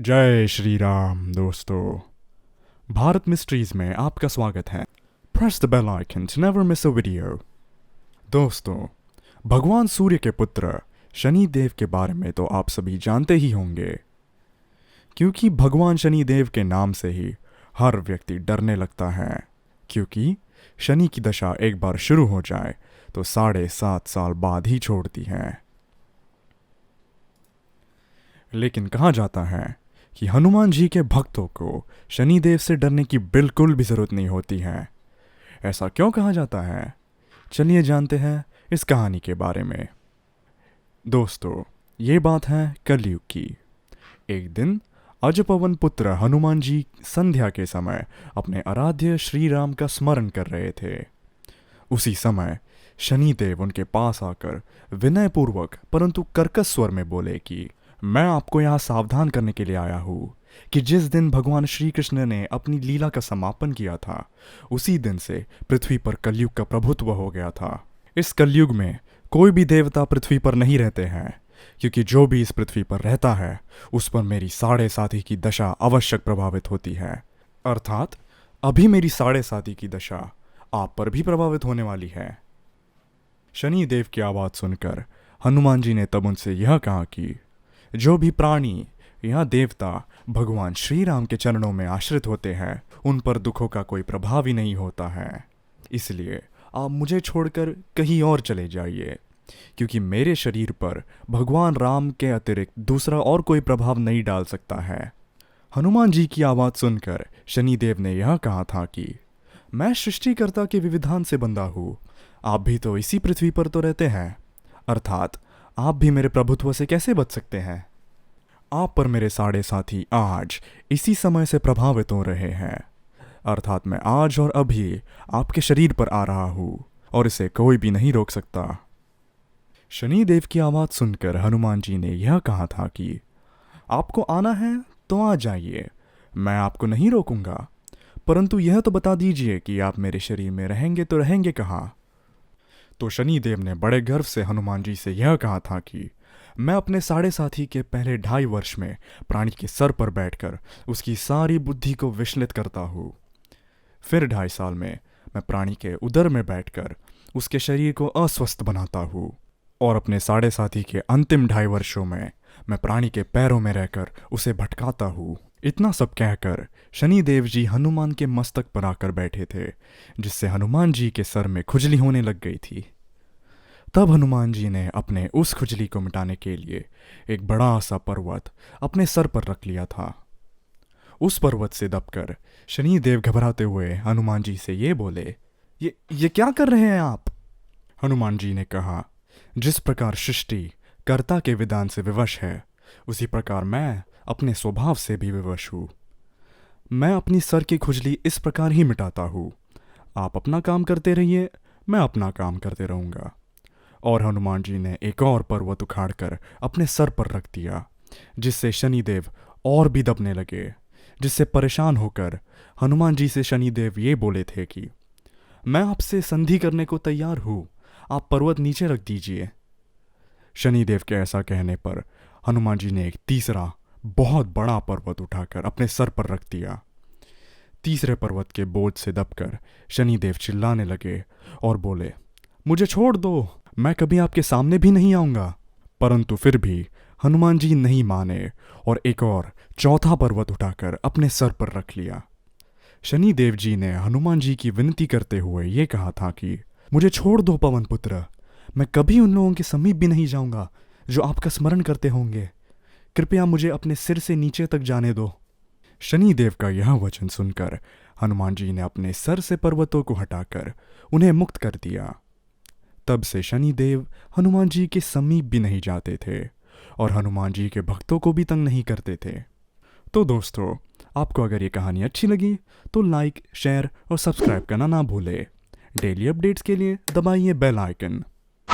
जय श्री राम दोस्तों। भारत मिस्ट्रीज में आपका स्वागत है। Press the bell icon to never miss a video. दोस्तों, भगवान सूर्य के पुत्र शनि देव के बारे में तो आप सभी जानते ही होंगे, क्योंकि भगवान शनि देव के नाम से ही हर व्यक्ति डरने लगता है। क्योंकि शनि की दशा एक बार शुरू हो जाए तो 7.5 साल बाद ही छोड़ती है। लेकिन कहा जाता है कि हनुमान जी के भक्तों को शनिदेव से डरने की बिल्कुल भी ज़रूरत नहीं होती है। ऐसा क्यों कहा जाता है? चलिए जानते हैं इस कहानी के बारे में। दोस्तों, ये बात है कलयुग की। एक दिन अजपवन पुत्र हनुमान जी संध्या के समय अपने आराध्य श्री राम का स्मरण कर रहे थे। उसी समय शनिदेव उनके पास आकर विनयपूर्वक परंतु कर्कश स्वर में बोले कि मैं आपको यहाँ सावधान करने के लिए आया हूँ कि जिस दिन भगवान श्री कृष्ण ने अपनी लीला का समापन किया था, उसी दिन से पृथ्वी पर कलयुग का प्रभुत्व हो गया था। इस कलयुग में कोई भी देवता पृथ्वी पर नहीं रहते हैं, क्योंकि जो भी इस पृथ्वी पर रहता है उस पर मेरी 7.5 की दशा आवश्यक प्रभावित होती है। अर्थात अभी मेरी 7.5 की दशा आप पर भी प्रभावित होने वाली है। शनि देव की आवाज़ सुनकर हनुमान जी ने तब उनसे यह कहा कि जो भी प्राणी या देवता भगवान श्री राम के चरणों में आश्रित होते हैं, उन पर दुखों का कोई प्रभाव ही नहीं होता है। इसलिए आप मुझे छोड़कर कहीं और चले जाइए, क्योंकि मेरे शरीर पर भगवान राम के अतिरिक्त दूसरा और कोई प्रभाव नहीं डाल सकता है। हनुमान जी की आवाज़ सुनकर शनिदेव ने यह कहा था कि मैं सृष्टिकर्ता के विविधान से बंधा हूँ। आप भी तो इसी पृथ्वी पर तो रहते हैं, अर्थात आप भी मेरे प्रभुत्व से कैसे बच सकते हैं? आप पर मेरे 7.5 आज इसी समय से प्रभावित हो रहे हैं, अर्थात मैं आज और अभी आपके शरीर पर आ रहा हूँ और इसे कोई भी नहीं रोक सकता। शनिदेव की आवाज़ सुनकर हनुमान जी ने यह कहा था कि आपको आना है तो आ जाइए, मैं आपको नहीं रोकूंगा, परंतु यह तो बता दीजिए कि आप मेरे शरीर में रहेंगे तो रहेंगे कहाँ? तो शनिदेव ने बड़े गर्व से हनुमान जी से यह कहा था कि मैं अपने 7.5 के पहले 2.5 वर्ष में प्राणी के सर पर बैठकर उसकी सारी बुद्धि को विचलित करता हूँ। फिर 2.5 साल में मैं प्राणी के उदर में बैठकर उसके शरीर को अस्वस्थ बनाता हूँ, और अपने 7.5 के अंतिम 2.5 वर्षों में मैं प्राणी के पैरों में रहकर उसे भटकाता हूँ। इतना सब कहकर शनिदेव जी हनुमान के मस्तक पर आकर बैठे थे, जिससे हनुमान जी के सर में खुजली होने लग गई थी। तब हनुमान जी ने अपने उस खुजली को मिटाने के लिए एक बड़ा सा पर्वत अपने सर पर रख लिया था। उस पर्वत से दबकर शनिदेव घबराते हुए हनुमान जी से ये बोले, ये क्या कर रहे हैं आप? हनुमान जी ने कहा, जिस प्रकार सृष्टि कर्ता के विधान से विवश है, उसी प्रकार मैं अपने स्वभाव से भी विवश हूँ। मैं अपनी सर की खुजली इस प्रकार ही मिटाता हूँ। आप अपना काम करते रहिए, मैं अपना काम करते रहूँगा। और हनुमान जी ने एक और पर्वत उखाड़कर अपने सर पर रख दिया, जिससे शनिदेव और भी दबने लगे। जिससे परेशान होकर हनुमान जी से शनिदेव ये बोले थे कि मैं आपसे संधि करने को तैयार हूँ, आप पर्वत नीचे रख दीजिए। शनिदेव के ऐसा कहने पर हनुमान जी ने एक तीसरा बहुत बड़ा पर्वत उठाकर अपने सर पर रख दिया। तीसरे पर्वत के बोझ से दबकर शनिदेव चिल्लाने लगे और बोले, मुझे छोड़ दो, मैं कभी आपके सामने भी नहीं आऊँगा। परंतु फिर भी हनुमान जी नहीं माने और एक और चौथा पर्वत उठाकर अपने सर पर रख लिया। शनिदेव जी ने हनुमान जी की विनती करते हुए ये कहा था कि मुझे छोड़ दो पवन पुत्र, मैं कभी उन लोगों के समीप भी नहीं जाऊँगा जो आपका स्मरण करते होंगे। कृपया मुझे अपने सिर से नीचे तक जाने दो। शनिदेव का यह वचन सुनकर हनुमान जी ने अपने सर से पर्वतों को हटाकर उन्हें मुक्त कर दिया। तब से शनिदेव हनुमान जी के समीप भी नहीं जाते थे और हनुमान जी के भक्तों को भी तंग नहीं करते थे। तो दोस्तों, आपको अगर ये कहानी अच्छी लगी तो लाइक, शेयर और सब्सक्राइब करना ना भूलें। डेली अपडेट्स के लिए दबाइए बेल आइकन।